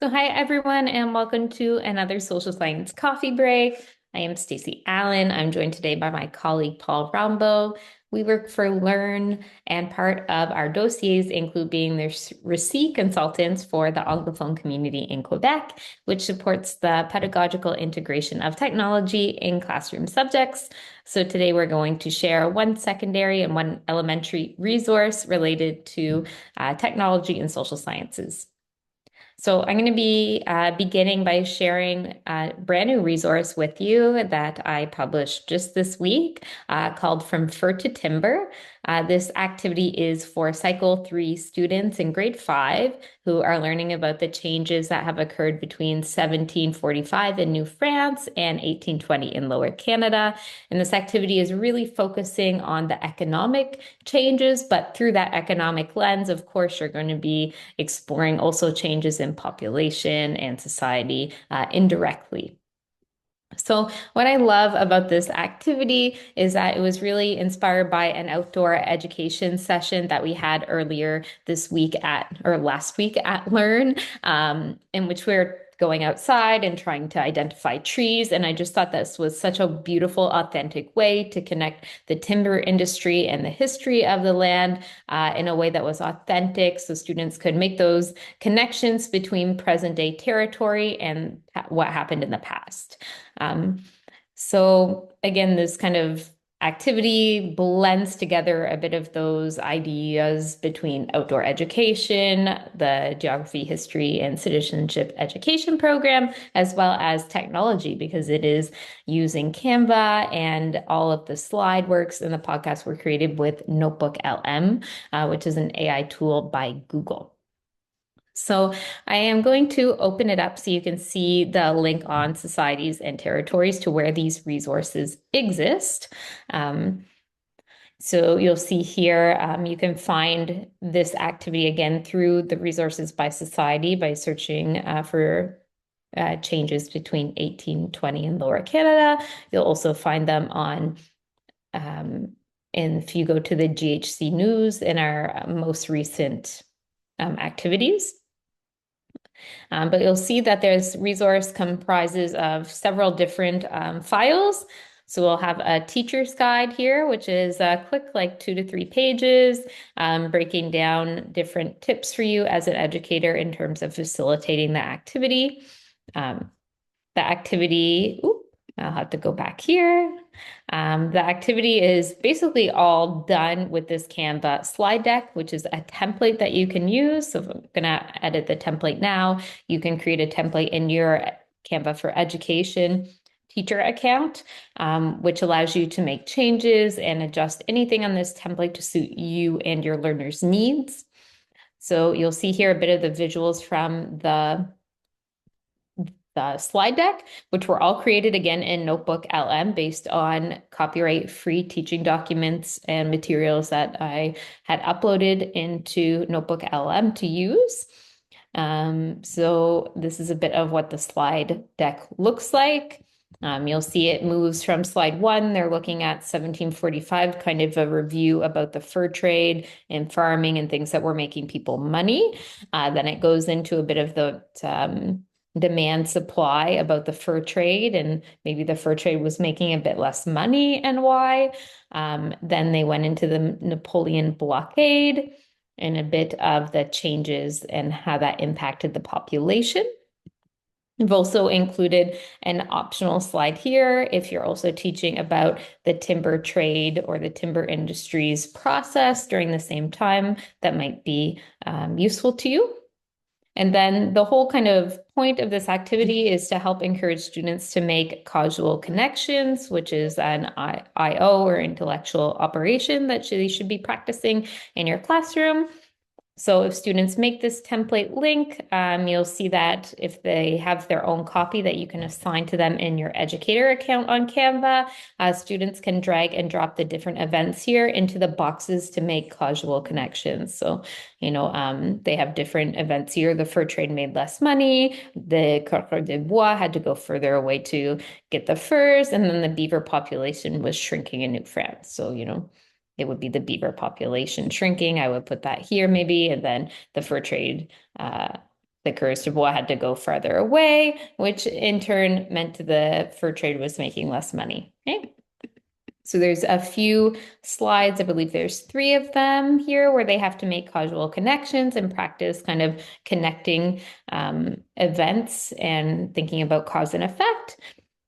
So hi everyone and welcome to another social science coffee break. I am Stacey Allen. I'm joined today by my colleague Paul Rombo. We work for Learn and part of our dossiers include being the RECI consultants for the Anglophone community in Quebec, which supports the pedagogical integration of technology in classroom subjects. So today we're going to share one secondary and one elementary resource related to technology and social sciences. So I'm going to be beginning by sharing a brand new resource with you that I published just this week called From Fur to Timber. This activity is for Cycle 3 students in grade 5 who are learning about the changes that have occurred between 1745 in New France and 1820 in Lower Canada. And this activity is really focusing on the economic changes, but through that economic lens, of course, you're going to be exploring also changes in population and society indirectly. So what I love about this activity is that it was really inspired by an outdoor education session that we had earlier this week or last week at Learn, in which we're going outside and trying to identify trees. And I just thought this was such a beautiful, authentic way to connect the timber industry and the history of the land in a way that was authentic so students could make those connections between present day territory and what happened in the past. So again, this kind of activity blends together a bit of those ideas between outdoor education, the geography, history, and citizenship education program, as well as technology, because it is using Canva and all of the slide works in the podcast were created with NotebookLM, which is an AI tool by Google. So I am going to open it up so you can see the link on societies and territories to where these resources exist. So you'll see here, you can find this activity again through the resources by society by searching for changes between 1820 and Lower Canada. You'll also find them on and if you go to the GHC News in our most recent activities. But you'll see that this resource comprises of several different files. So we'll have a teacher's guide here, which is a quick, like 2 to 3 pages, breaking down different tips for you as an educator in terms of facilitating the activity. The activity, I'll have to go back here. The activity is basically all done with this Canva slide deck, which is a template that you can use. So if I'm going to edit the template now, you can create a template in your Canva for Education teacher account, which allows you to make changes and adjust anything on this template to suit you and your learners' needs. So you'll see here a bit of the visuals from the slide deck, which were all created again in NotebookLM based on copyright-free teaching documents and materials that I had uploaded into NotebookLM to use. So this is a bit of what the slide deck looks like. You'll see it moves from slide 1. They're looking at 1745, kind of a review about the fur trade and farming and things that were making people money. Then it goes into a bit of the demand supply about the fur trade, and maybe the fur trade was making a bit less money and why. Then they went into the Napoleon blockade and a bit of the changes and how that impacted the population. I've also included an optional slide here if you're also teaching about the timber trade or the timber industry's process during the same time that might be useful to you. And then the whole kind of point of this activity is to help encourage students to make causal connections, which is an IO or intellectual operation that they should be practicing in your classroom. So if students make this template link, you'll see that if they have their own copy that you can assign to them in your educator account on Canva, students can drag and drop the different events here into the boxes to make causal connections. So, they have different events here. The fur trade made less money. The coureur de bois had to go further away to get the furs. And then the beaver population was shrinking in New France. So, it would be the beaver population shrinking. I would put that here maybe, and then the fur trade the Coureurs de Bois had to go farther away, which in turn meant the fur trade was making less money. Okay. So there's a few slides, I believe there's 3 of them here, where they have to make causal connections and practice kind of connecting events and thinking about cause and effect.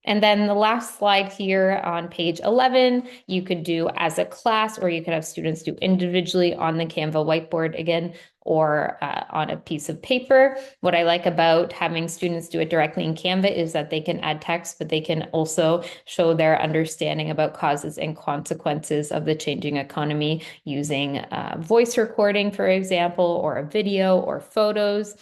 And then the last slide here on page 11, you could do as a class, or you could have students do individually on the Canva whiteboard again, or on a piece of paper. What I like about having students do it directly in Canva is that they can add text, but they can also show their understanding about causes and consequences of the changing economy using voice recording, for example, or a video or photos.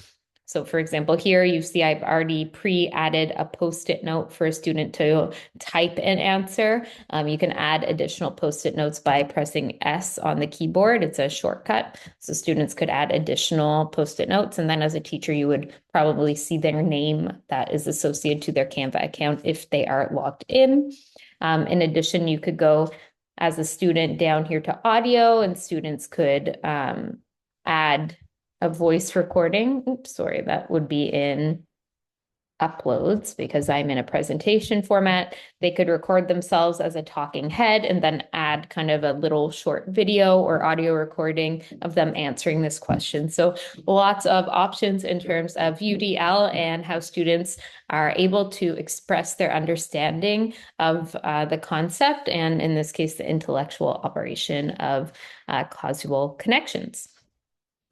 So for example, here you see I've already pre-added a post-it note for a student to type an answer. You can add additional post-it notes by pressing S on the keyboard. It's a shortcut. So students could add additional post-it notes. And then as a teacher, you would probably see their name that is associated to their Canva account if they are logged in. In addition, you could go as a student down here to audio, and students could add a voice recording. Oops, sorry, that would be in uploads because I'm in a presentation format. They could record themselves as a talking head and then add kind of a little short video or audio recording of them answering this question. So lots of options in terms of UDL and how students are able to express their understanding of the concept, and in this case, the intellectual operation of causal connections.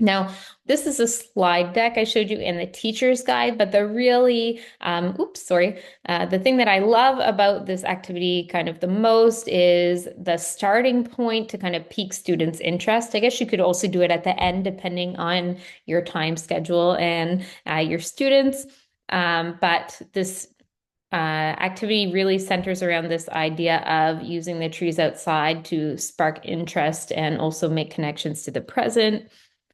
Now, this is a slide deck I showed you in the teacher's guide, but the really, the thing that I love about this activity kind of the most is the starting point to kind of pique students' interest. I guess you could also do it at the end, depending on your time schedule and your students. But this activity really centers around this idea of using the trees outside to spark interest and also make connections to the present.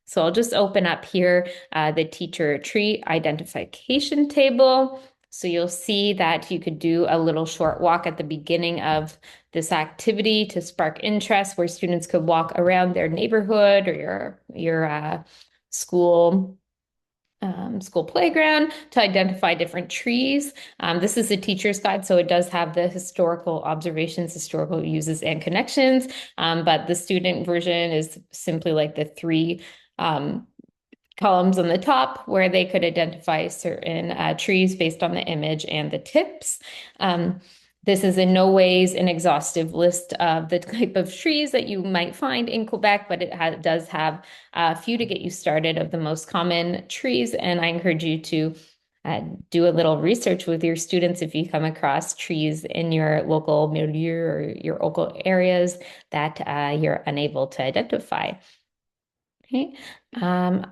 So I'll just open up here the teacher tree identification table. So you'll see that you could do a little short walk at the beginning of this activity to spark interest, where students could walk around their neighborhood or your school playground to identify different trees. This is a teacher's guide, so it does have the historical observations, historical uses, and connections. But the student version is simply like the 3 columns on the top where they could identify certain trees based on the image and the tips. This is in no ways an exhaustive list of the type of trees that you might find in Quebec, but it does have a few to get you started of the most common trees. And I encourage you to do a little research with your students if you come across trees in your local milieu or your local areas that you're unable to identify. Okay.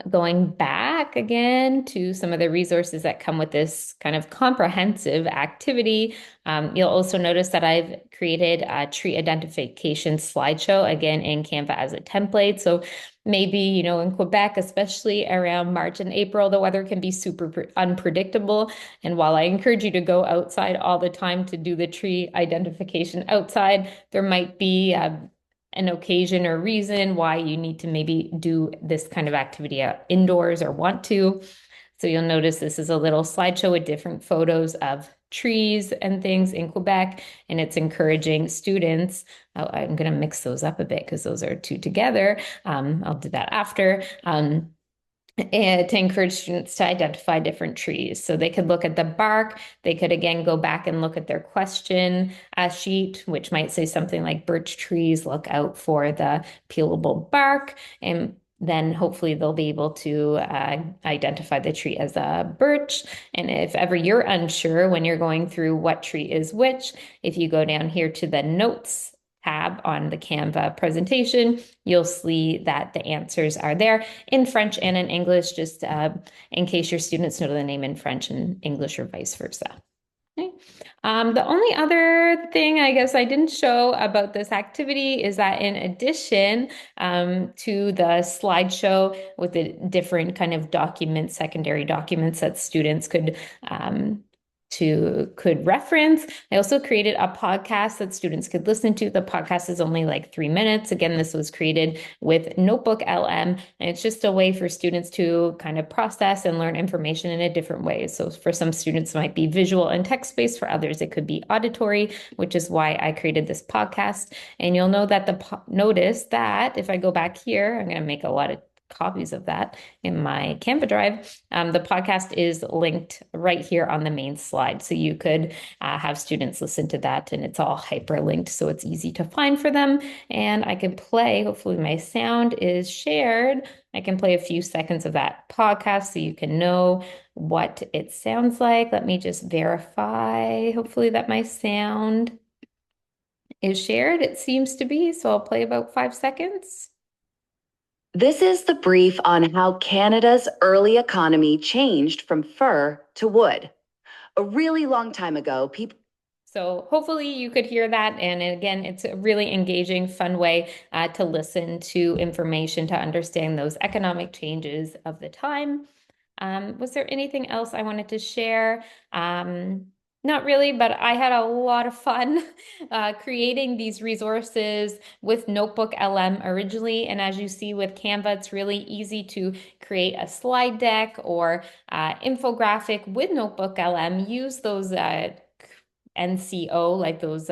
Going back again to some of the resources that come with this kind of comprehensive activity, you'll also notice that I've created a tree identification slideshow, again, in Canva as a template. So maybe, in Quebec, especially around March and April, the weather can be super unpredictable. And while I encourage you to go outside all the time to do the tree identification outside, there might be an occasion or reason why you need to maybe do this kind of activity indoors or want to. So you'll notice this is a little slideshow with different photos of trees and things in Quebec, and it's encouraging students. I'm going to mix those up a bit because those are 2 together. I'll do that after. And to encourage students to identify different trees. So they could look at the bark. They could again go back and look at their question sheet, which might say something like birch trees, look out for the peelable bark. And then hopefully they'll be able to identify the tree as a birch. And if ever you're unsure when you're going through what tree is which, if you go down here to the notes tab on the Canva presentation, you'll see that the answers are there in French and in English, just in case your students know the name in French and English or vice versa. Okay. The only other thing I guess I didn't show about this activity is that in addition to the slideshow with the different kind of documents, secondary documents that students could could reference. I also created a podcast that students could listen to. The podcast is only like 3 minutes. Again, this was created with NotebookLM, and it's just a way for students to kind of process and learn information in a different way. So for some students, it might be visual and text-based. For others, it could be auditory, which is why I created this podcast. And you'll know that notice that if I go back here, I'm going to make a lot of copies of that in my Canva drive. The podcast is linked right here on the main slide. So you could have students listen to that, and it's all hyperlinked. So it's easy to find for them. And I can play, hopefully my sound is shared. I can play a few seconds of that podcast so you can know what it sounds like. Let me just verify, hopefully, that my sound is shared. It seems to be. So I'll play about 5 seconds. This is the brief on how Canada's early economy changed from fur to wood. A really long time ago, people. So hopefully you could hear that. And again, it's a really engaging, fun way to listen to information, to understand those economic changes of the time. Was there anything else I wanted to share? Not really, but I had a lot of fun creating these resources with NotebookLM originally. And as you see with Canva, it's really easy to create a slide deck or infographic with NotebookLM. Use those NCO, like those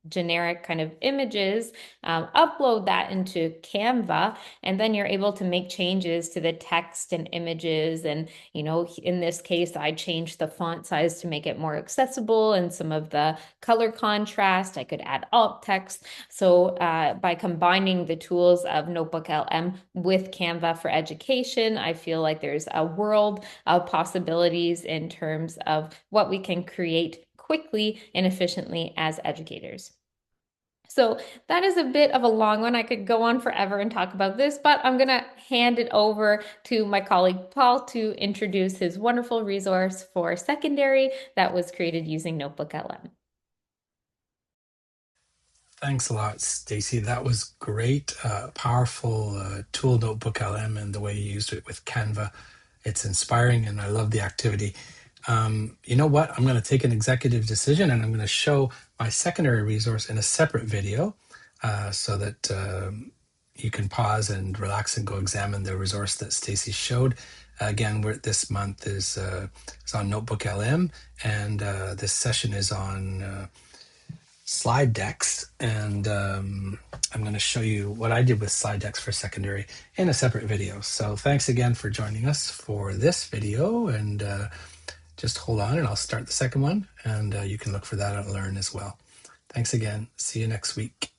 generic kind of images, upload that into Canva, and then you're able to make changes to the text and images. And, in this case, I changed the font size to make it more accessible and some of the color contrast. I could add alt text. So by combining the tools of NotebookLM with Canva for education, I feel like there's a world of possibilities in terms of what we can create quickly and efficiently as educators. So that is a bit of a long one. I could go on forever and talk about this, but I'm going to hand it over to my colleague Paul to introduce his wonderful resource for secondary that was created using NotebookLM. Thanks a lot, Stacey. That was great. Powerful tool, NotebookLM, and the way you used it with Canva. It's inspiring, and I love the activity. You know what? I'm going to take an executive decision, and I'm going to show my secondary resource in a separate video so that you can pause and relax and go examine the resource that Stacey showed. Again, this month is on NotebookLM, and this session is on slide decks, and I'm going to show you what I did with slide decks for secondary in a separate video. So thanks again for joining us for this video, and just hold on and I'll start the second one, and you can look for that on Learn as well. Thanks again. See you next week.